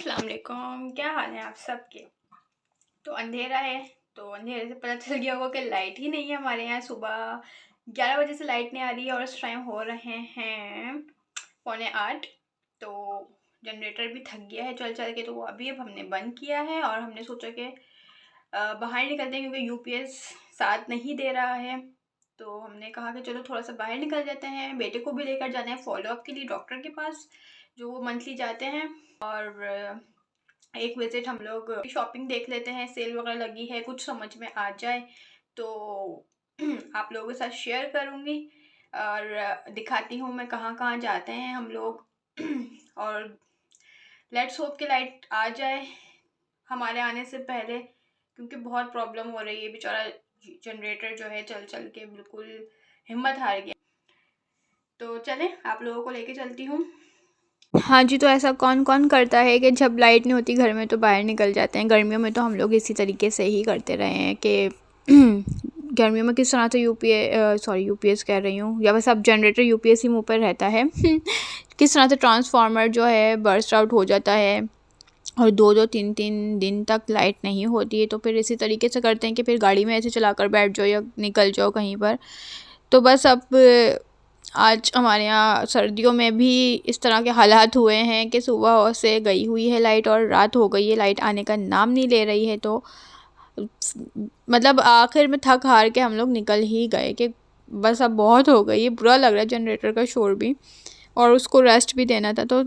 अस्सलाम वालेकुम, क्या हाल है आप सबके। तो अंधेरा है, तो अंधेरे से पता चल गया होगा कि लाइट ही नहीं है हमारे यहाँ। सुबह 11 बजे से लाइट नहीं आ रही है और इस टाइम हो रहे हैं 7:45। तो जनरेटर भी थक गया है चल चल के, तो वो अभी अब हमने बंद किया है और हमने सोचा कि बाहर निकलते हैं क्योंकि यूपीएस साथ नहीं दे रहा है। तो हमने कहा कि चलो थोड़ा सा बाहर निकल जाते हैं, बेटे को भी लेकर जाना है फॉलोअप के लिए डॉक्टर के पास, जो वो मंथली जाते हैं। और एक विज़िट हम लोग शॉपिंग देख लेते हैं, सेल वगैरह लगी है, कुछ समझ में आ जाए तो आप लोगों के साथ शेयर करूँगी और दिखाती हूँ मैं कहाँ कहाँ जाते हैं हम लोग। और लेट्स होप कि लाइट आ जाए हमारे आने से पहले, क्योंकि बहुत प्रॉब्लम हो रही है। बेचारा जनरेटर जो है चल चल के बिल्कुल हिम्मत हार गया। तो चलें आप लोगों को लेके चलती हूँ। हाँ जी, तो ऐसा कौन कौन करता है कि जब लाइट नहीं होती घर में तो बाहर निकल जाते हैं। गर्मियों में तो हम लोग इसी तरीके से ही करते रहे हैं कि गर्मियों में किस तरह से यूपीएस कह रही हूँ, या बस अब जनरेटर यूपीएस ही मुँह पर रहता है किस तरह से ट्रांसफार्मर जो है बर्स्ट आउट हो जाता है और 2-2 3-3 दिन तक लाइट नहीं होती है। तो फिर इसी तरीके से करते हैं कि फिर गाड़ी में ऐसे चलाकर बैठ जाओ या निकल जाओ कहीं पर। तो बस अब आज हमारे यहाँ सर्दियों में भी इस तरह के हालात हुए हैं कि सुबह से गई हुई है लाइट और रात हो गई है, लाइट आने का नाम नहीं ले रही है। तो मतलब आखिर में थक हार के हम लोग निकल ही गए कि बस अब बहुत हो गई है। बुरा लग रहा है जनरेटर का शोर भी, और उसको रेस्ट भी देना था। तो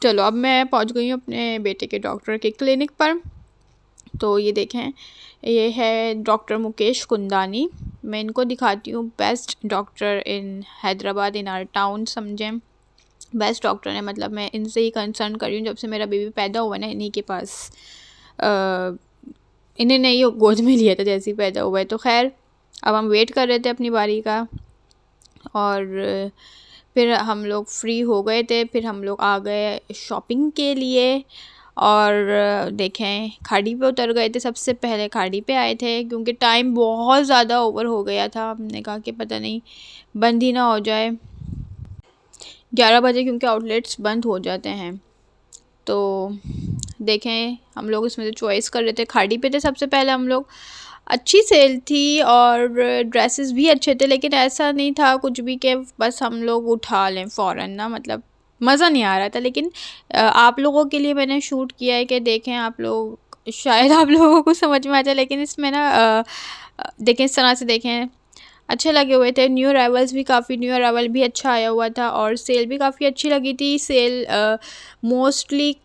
चलो अब मैं पहुंच गई हूँ अपने बेटे के डॉक्टर के क्लिनिक पर। तो ये देखें, ये है डॉक्टर मुकेश कुंदानी। मैं इनको दिखाती हूँ, best doctor in Hyderabad, in our town, समझें बेस्ट डॉक्टर है। मतलब मैं इनसे ही कंसर्न कर रही हूँ, जब से मेरा बेबी पैदा हुआ ना इन्हीं के पास। इन्हें नहीं गोद में लिया था जैसे ही पैदा हुआ है। तो खैर अब हम वेट कर रहे थे अपनी बारी का, और फिर हम लोग फ्री हो गए थे। फिर हम लोग आ गए शॉपिंग के लिए, और देखें खाड़ी पे उतर गए थे। सबसे पहले खाड़ी पे आए थे क्योंकि टाइम बहुत ज़्यादा ओवर हो गया था। हमने कहा कि पता नहीं बंद ही ना हो जाए 11 बजे, क्योंकि आउटलेट्स बंद हो जाते हैं। तो देखें हम लोग इसमें से चॉइस कर रहे थे, खाड़ी पे थे सबसे पहले हम लोग। अच्छी सेल थी और ड्रेसेस भी अच्छे थे, लेकिन ऐसा नहीं था कुछ भी कि बस हम लोग उठा लें फ़ौरन ना, मतलब मज़ा नहीं आ रहा था। लेकिन आप लोगों के लिए मैंने शूट किया है कि देखें आप लोग, शायद आप लोगों को समझ में आ जाए। लेकिन इसमें ना देखें इस तरह से देखें, अच्छे लगे हुए थे। न्यू अराइवल्स भी काफ़ी, न्यू अराइवल भी अच्छा आया हुआ था और सेल भी काफ़ी अच्छी लगी थी। सेल मोस्टली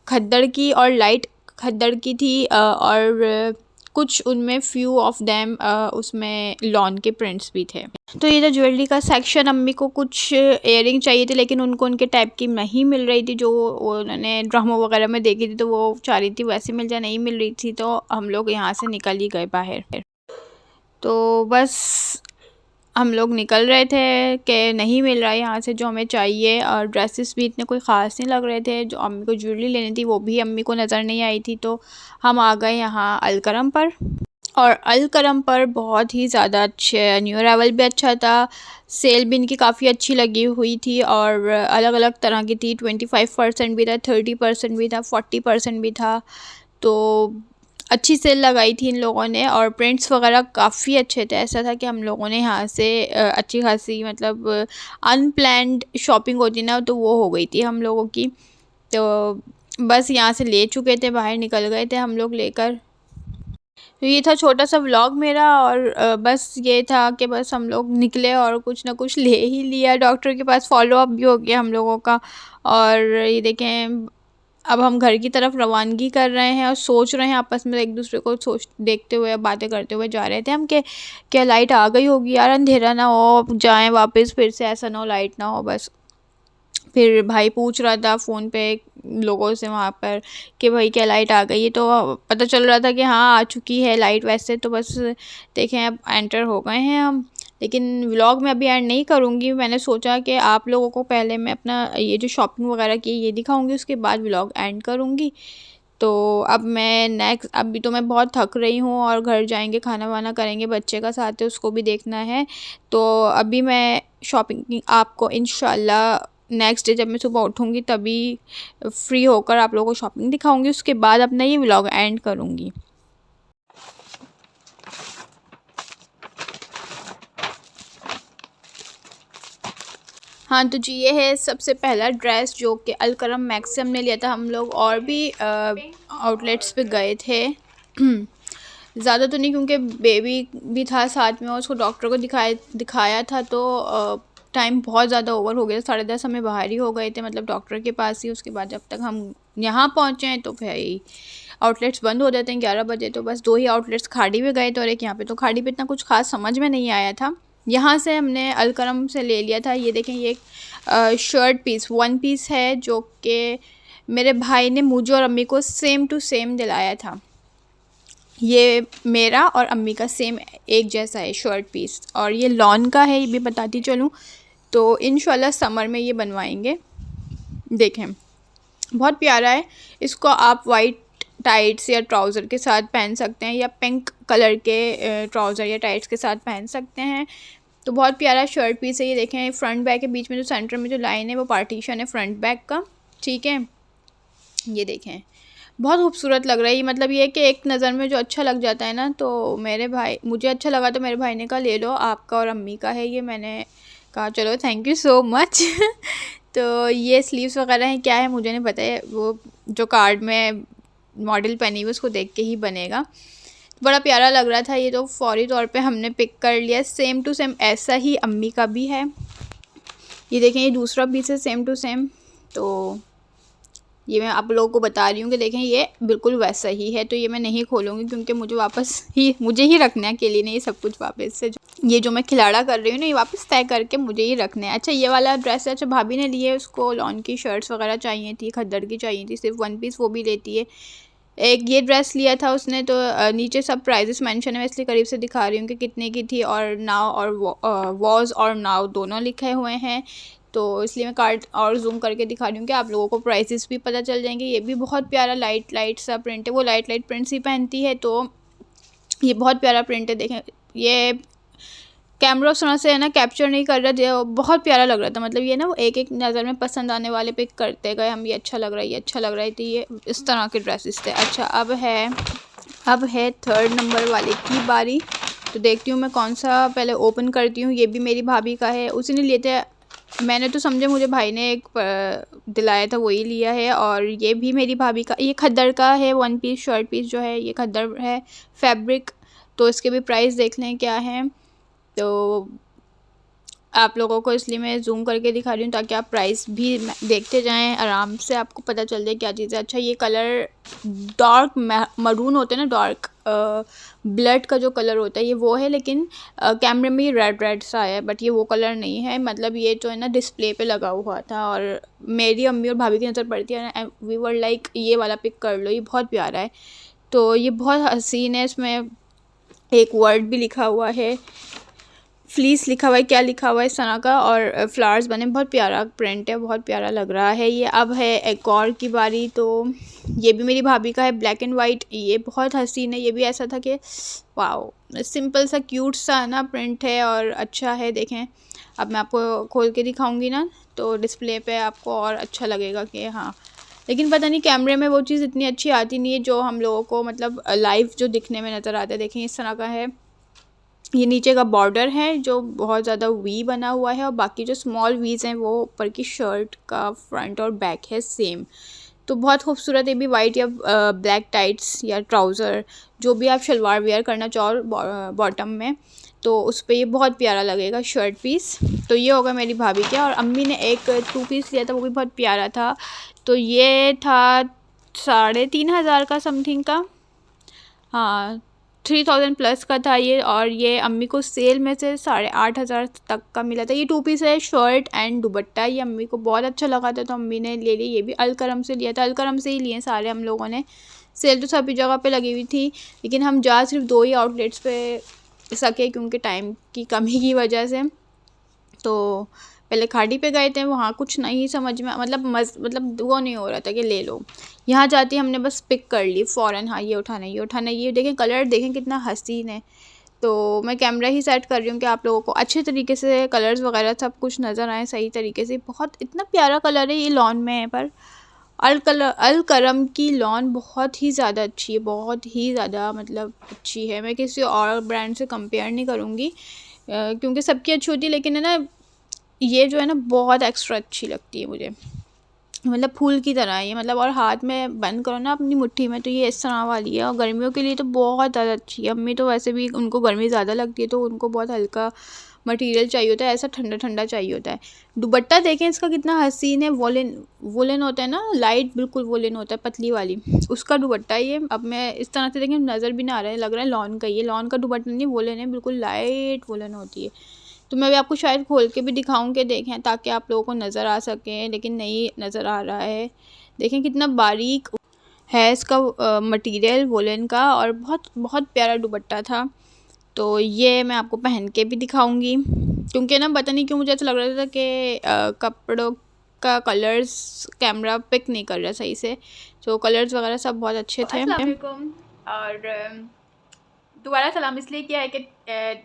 खद्दड़ की और लाइट खद्दड़ की थी, और कुछ उनमें फ्यू ऑफ देम उसमें लॉन के प्रिंट्स भी थे। तो ये जो ज्वेलरी का सेक्शन, अम्मी को कुछ इयरिंग चाहिए थी लेकिन उनको उनके टाइप की नहीं मिल रही थी, जो उन्होंने ड्रामों वगैरह में देखी थी। तो वो चाह रही थी वैसे मिल जाए, नहीं मिल रही थी। तो हम लोग यहाँ से निकल ही गए बाहर। तो बस हम लोग निकल रहे थे कि नहीं मिल रहा है यहाँ से जो हमें चाहिए, और ड्रेसेस भी इतने कोई ख़ास नहीं लग रहे थे। जो अम्मी को ज्वेलरी लेनी थी वो भी अम्मी को नज़र नहीं आई थी। तो हम आ गए यहाँ अलकरम पर, और अलकरम पर बहुत ही ज़्यादा अच्छे, न्यू अराइवल भी अच्छा था, सेल भी इनकी काफ़ी अच्छी लगी हुई थी और अलग अलग तरह की थी। 25% भी था, 30% भी था, 40% भी था। तो अच्छी सेल लगाई थी इन लोगों ने, और प्रिंट्स वगैरह काफ़ी अच्छे थे। ऐसा था कि हम लोगों ने यहाँ से अच्छी खासी, मतलब अनप्लैन्ड शॉपिंग होती ना, तो वो हो गई थी हम लोगों की। तो बस यहाँ से ले चुके थे, बाहर निकल गए थे हम लोग लेकर। तो ये था छोटा सा व्लॉग मेरा, और बस ये था कि बस हम लोग निकले और कुछ ना कुछ ले ही लिया। डॉक्टर के पास फॉलोअप भी हो गया हम लोगों का। और ये देखें अब हम घर की तरफ रवानगी कर रहे हैं और सोच रहे हैं आपस में, एक दूसरे को सोच देखते हुए, बातें करते हुए जा रहे थे हम कि क्या लाइट आ गई होगी यार, अंधेरा ना हो जाएं वापस, फिर से ऐसा ना हो लाइट ना हो बस। फिर भाई पूछ रहा था फ़ोन पे लोगों से वहाँ पर कि भाई क्या लाइट आ गई है। तो पता चल रहा था कि हाँ आ चुकी है लाइट। वैसे तो बस देखें अब एंटर हो गए हैं हम, लेकिन व्लॉग में अभी एंड नहीं करूँगी। मैंने सोचा कि आप लोगों को पहले मैं अपना ये जो शॉपिंग वगैरह की ये दिखाऊँगी, उसके बाद व्लॉग एंड करूँगी। तो अब मैं नेक्स्ट, अभी तो मैं बहुत थक रही हूँ और घर जाएंगे खाना वाना करेंगे, बच्चे का साथ है उसको भी देखना है। तो अभी मैं शॉपिंग आपको इंशाल्लाह नेक्स्ट डे जब मैं सुबह उठूँगी तभी फ्री होकर आप लोगों को शॉपिंग दिखाऊंगी, उसके बाद अपना ये व्लॉग एंड करूँगी। हाँ, तो जी ये है सबसे पहला ड्रेस जो कि अलकरम मैक्स से हमने लिया था। हम लोग और भी आउटलेट्स पे गए थे ज़्यादा तो नहीं, क्योंकि बेबी भी था साथ में और उसको डॉक्टर को दिखाया था, तो टाइम बहुत ज़्यादा ओवर हो गया। 10:30 हमें बाहर ही हो गए थे, मतलब डॉक्टर के पास ही। उसके बाद जब तक हम यहाँ पहुँचे हैं तो फिर आउटलेट्स बंद हो जाते हैं 11 बजे। तो बस 2 ही आउटलेट्स खाड़ी पे गए थे और एक यहाँ पे। तो खाड़ी पे इतना कुछ खास समझ में नहीं आया था। यहाँ से हमने अलकरम से ले लिया था। ये देखें, ये एक शर्ट पीस 1 पीस है जो कि मेरे भाई ने मुझे और अम्मी को सेम टू सेम दिलाया था। ये मेरा और अम्मी का सेम एक जैसा है शर्ट पीस, और ये लॉन का है, ये भी बताती चलूँ। तो इंशाल्लाह समर में ये बनवाएंगे। देखें बहुत प्यारा है। इसको आप वाइट टाइट्स या ट्राउज़र के साथ पहन सकते हैं, या पिंक कलर के ट्राउज़र या टाइट्स के साथ पहन सकते हैं। तो बहुत प्यारा शर्ट पीस है। ये देखें, फ्रंट बैक के बीच में जो सेंटर में जो लाइन है वो पार्टीशन है फ्रंट बैक का, ठीक है। ये देखें बहुत खूबसूरत लग रहा है। ये मतलब ये कि एक नज़र में जो अच्छा लग जाता है ना, तो मुझे अच्छा लगा तो मेरे भाई ने कहा ले लो, आपका और अम्मी का है ये। मैंने कहा चलो थैंक यू सो मच तो ये स्लीव्स वगैरह हैं, क्या है मुझे नहीं पता है, वो जो कार्ड में मॉडल पहनी हुई उसको देख के ही बनेगा। बड़ा प्यारा लग रहा था ये, तो फौरी तौर पे हमने पिक कर लिया। सेम टू सेम ऐसा ही अम्मी का भी है। ये देखें, ये दूसरा पीस है सेम टू सेम। तो ये मैं आप लोगों को बता रही हूँ कि देखें ये बिल्कुल वैसा ही है। तो ये मैं नहीं खोलूँगी क्योंकि मुझे ही रखना है अकेले ने ये सब कुछ वापस से। ये जो मैं खिलाड़ा कर रही हूँ ना, ये वापस तय करके मुझे ही रखना है। अच्छा, ये वाला ड्रेस है, अच्छा भाभी ने लिए, उसको लॉन की शर्ट्स वगैरह चाहिए थी, खद्दर की चाहिए थी, सिर्फ 1 पीस, वो भी लेती है। एक ये ड्रेस लिया था उसने, तो नीचे सब प्राइजेस मेंशन है, मैं इसलिए करीब से दिखा रही हूँ कि कितने की थी। और नाउ और वॉज और नाउ दोनों लिखे हुए हैं, तो इसलिए मैं कार्ड और जूम करके दिखा रही हूँ कि आप लोगों को प्राइसेस भी पता चल जाएंगे। ये भी बहुत प्यारा लाइट सा प्रिंट है, वो लाइट प्रिंट्स ही पहनती है, तो ये बहुत प्यारा प्रिंट है। देखें, ये कैमरा उस तरह से है ना कैप्चर नहीं कर रहा था, बहुत प्यारा लग रहा था। मतलब ये ना वो एक नज़र में पसंद आने वाले पिक करते गए हम, ये अच्छा लग रहा है, ये अच्छा लग रहा है। तो ये इस तरह के ड्रेसेस थे। अच्छा, अब है 3rd नंबर वाले की बारी। तो देखती हूँ मैं कौन सा पहले ओपन करती हूँ। ये भी मेरी भाभी का है, उसी ने लिए थे। मैंने तो समझे मुझे भाई ने एक दिलाया था, वही लिया है। और ये भी मेरी भाभी का, ये खद्दर का है 1 पीस शर्ट पीस जो है, ये खद्दर है फैब्रिक। तो इसके भी प्राइस देख लें क्या है, तो आप लोगों को इसलिए मैं जूम करके दिखा रही हूँ ताकि आप प्राइस भी देखते जाएं, आराम से आपको पता चल जाए क्या चीज़ है। अच्छा, ये कलर डार्क मरून होते हैं ना, डार्क ब्लड का जो कलर होता है ये वो है, लेकिन कैमरे में ये रेड सा है, बट ये वो कलर नहीं है। मतलब ये जो है ना डिस्प्ले पे लगा हुआ था और मेरी अम्मी और भाभी की नज़र पड़ती है ना, वी वर लाइक ये वाला पिक कर लो, ये बहुत प्यारा है। तो ये बहुत हसीन है, इसमें एक वर्ड भी लिखा हुआ है, फ्लीस लिखा हुआ है, क्या लिखा हुआ है इस तरह का, और फ्लावर्स बने, बहुत प्यारा प्रिंट है, बहुत प्यारा लग रहा है ये। अब है एक और की बारी, तो ये भी मेरी भाभी का है, ब्लैक एंड वाइट। ये बहुत हसीन है, ये भी ऐसा था कि वाओ, सिंपल सा क्यूट सा ना प्रिंट है और अच्छा है। देखें, अब मैं आपको खोल के दिखाऊंगी ना, तो डिस्प्ले पे आपको और अच्छा लगेगा कि हाँ, लेकिन पता नहीं कैमरे में वो चीज़ इतनी अच्छी आती नहीं है जो हम लोगों को मतलब लाइव जो दिखने में नज़र आता है। देखें, इस तरह का है। ये नीचे का बॉर्डर है जो बहुत ज़्यादा वी बना हुआ है, और बाकी जो स्मॉल वीज़ हैं वो ऊपर की शर्ट का फ्रंट और बैक है सेम। तो बहुत खूबसूरत है भी, वाइट या ब्लैक टाइट्स या ट्राउज़र जो भी आप शलवार वेयर करना चाहो बॉटम में, तो उस पर ये बहुत प्यारा लगेगा शर्ट पीस। तो ये होगा मेरी भाभी के। और अम्मी ने एक 2 पीस लिया था, वो भी बहुत प्यारा था। तो ये था 3,500 का समथिंग का, हाँ 3,000 प्लस का था ये। और ये अम्मी को सेल में से 8,500 तक का मिला था। ये 2 पीस है, शर्ट एंड दुपट्टा। ये अम्मी को बहुत अच्छा लगा था तो अम्मी ने ले लिया। ये भी अलकरम से लिया था, अलकरम से ही लिए सारे हम लोगों ने। सेल तो सभी जगह पे लगी हुई थी, लेकिन हम जा सिर्फ 2 ही आउटलेट्स पे सके क्योंकि टाइम की कमी की वजह से। तो पहले खाड़ी पे गए थे, वहाँ कुछ नहीं समझ में मतलब वो नहीं हो रहा था कि ले लो। यहाँ जाती हमने बस पिक कर ली फ़ौरन, हाँ ये उठाना, ये उठाना। ये देखें कलर, देखें कितना हसीन है। तो मैं कैमरा ही सेट कर रही हूँ कि आप लोगों को अच्छे तरीके से कलर्स वगैरह सब कुछ नज़र आए सही तरीके से। बहुत इतना प्यारा कलर है ये लॉन में है, पर अल करम की लॉन बहुत ही ज़्यादा अच्छी है, बहुत ही ज़्यादा मतलब अच्छी है। मैं किसी और ब्रांड से कंपेयर नहीं करूँगी क्योंकि सबकी अच्छी होती है, लेकिन है ना ये जो है ना बहुत एक्स्ट्रा अच्छी लगती है मुझे, मतलब फूल की तरह है ये, मतलब और हाथ में बंद करो ना अपनी मुट्ठी में तो ये इस तरह वाली है। और गर्मियों के लिए तो बहुत ज़्यादा अच्छी है। अम्मी तो वैसे भी उनको गर्मी ज़्यादा लगती है तो उनको बहुत हल्का मटेरियल चाहिए होता है, ऐसा ठंडा ठंडा चाहिए होता है। दुपट्टा देखें इसका कितना हसीन है, वोलन वोलन होता है ना, लाइट बिल्कुल वोलन होता है पतली वाली, उसका दुपट्टा ये। अब मैं इस तरह से देखें नज़र भी ना आ रहा है, लग रहा है लॉन का, ये लॉन का दुपट्टा नहीं वोलन है, बिल्कुल लाइट वोलन होती है। तो मैं भी आपको शायद खोल के भी दिखाऊं कि देखें ताकि आप लोगों को नज़र आ सके, लेकिन नहीं नज़र आ रहा है। देखें कितना बारीक है इसका मटेरियल वोलन का, और बहुत बहुत प्यारा दुपट्टा था। तो ये मैं आपको पहन के भी दिखाऊंगी, क्योंकि ना पता नहीं क्यों मुझे ऐसा लग रहा था कि कपड़ों का कलर्स कैमरा पिक नहीं कर रहा सही से, तो कलर्स वगैरह सब बहुत अच्छे थे। अस्सलाम वालेकुम, और दोबारा सलाम इसलिए किया है कि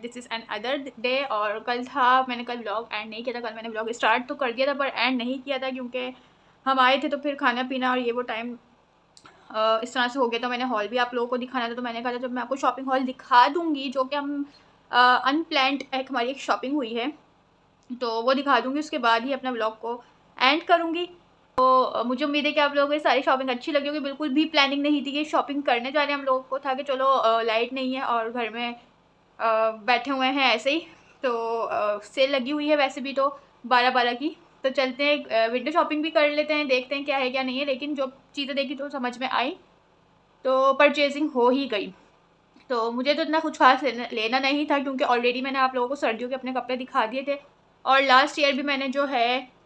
this is an other day, और कल था, मैंने कल व्लॉग एंड नहीं किया था। कल मैंने व्लॉग स्टार्ट तो कर दिया था पर एंड नहीं किया था, क्योंकि हम आए थे तो फिर खाना पीना और ये वो टाइम इस तरह से हो गया। तो मैंने हॉल भी आप लोगों को दिखाना था, तो मैंने कहा था जब मैं आपको शॉपिंग हॉल दिखा दूँगी, जो कि हम अनप्लान्ड एक हमारी एक शॉपिंग हुई है तो वो दिखा दूँगी, उसके बाद ही अपना व्लॉग को एंड करूँगी। तो मुझे उम्मीद है कि आप लोगों को ये सारी शॉपिंग अच्छी लगी होगी। बिल्कुल भी प्लानिंग नहीं थी कि शॉपिंग करने जा रहे हैं, हम लोगों को था कि चलो लाइट नहीं है और घर में बैठे हुए हैं ऐसे ही, तो सेल लगी हुई है वैसे भी तो 12-12 की, तो चलते हैं विंडो शॉपिंग भी कर लेते हैं, देखते हैं क्या है क्या नहीं है। लेकिन जो चीज़ें देखी तो समझ में आई तो परचेजिंग हो ही गई। तो मुझे तो इतना कुछ खास लेना नहीं था, क्योंकि ऑलरेडी मैंने आप लोगों को सर्दियों के अपने कपड़े दिखा दिए थे, और लास्ट ईयर भी मैंने जो है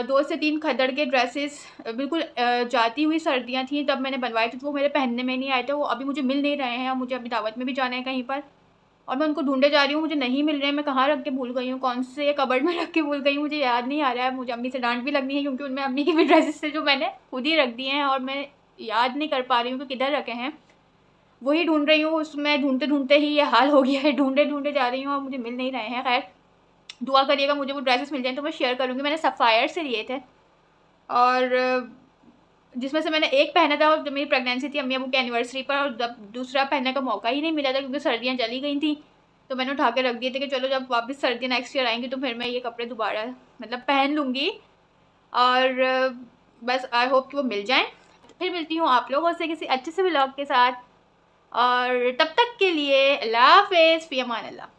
2 से 3 खद्दड़ के ड्रेसेस बिल्कुल जाती हुई सर्दियाँ थी तब मैंने बनवाए थे, तो वो मेरे पहनने में नहीं आए थे, वो अभी मुझे मिल नहीं रहे हैं। और मुझे अभी दावत में भी जाना है कहीं पर, और मैं उनको ढूंढे जा रही हूँ, मुझे नहीं मिल रहे हैं। मैं कहाँ रख के भूल गई हूँ, कौन से कबर्ड में रख के भूल गई हूँ, मुझे याद नहीं आ रहा है। मुझे अम्मी से डांट भी लगनी है, क्योंकि उनमें अम्मी की भी ड्रेसेस थे जो मैंने खुद ही रख दिए हैं और मैं याद नहीं कर पा रही हूँ कि किधर रखे हैं। वही ढूंढ रही हूँ, उसमें ढूंढते ढूंढते ही ये हाल हो गया है, ढूंढे ढूंढे जा रही हूँ और मुझे मिल नहीं रहे हैं। खैर दुआ करिएगा मुझे वो ड्रेसेस मिल जाएँ तो मैं शेयर करूँगी। मैंने सफ़ायर से लिए थे, और जिसमें से मैंने एक पहना था जब मेरी प्रेगनेंसी थी अम्मी अबू की एनिवर्सरी पर, और जब दूसरा पहनने का मौका ही नहीं मिला था क्योंकि सर्दियाँ चली गई थी, तो मैंने उठा के रख दिए थे कि चलो जब वापस सर्दियाँ नेक्स्ट ईयर आएंगी तो फिर मैं ये कपड़े दोबारा मतलब पहन लूँगी। और बस आई होप कि वो मिल जाएँ। फिर मिलती हूँ आप लोगों से किसी अच्छे से व्लॉग के साथ, और तब तक के लिए अल्लाह हाफ़िज़, फ़ी अमान अल्लाह।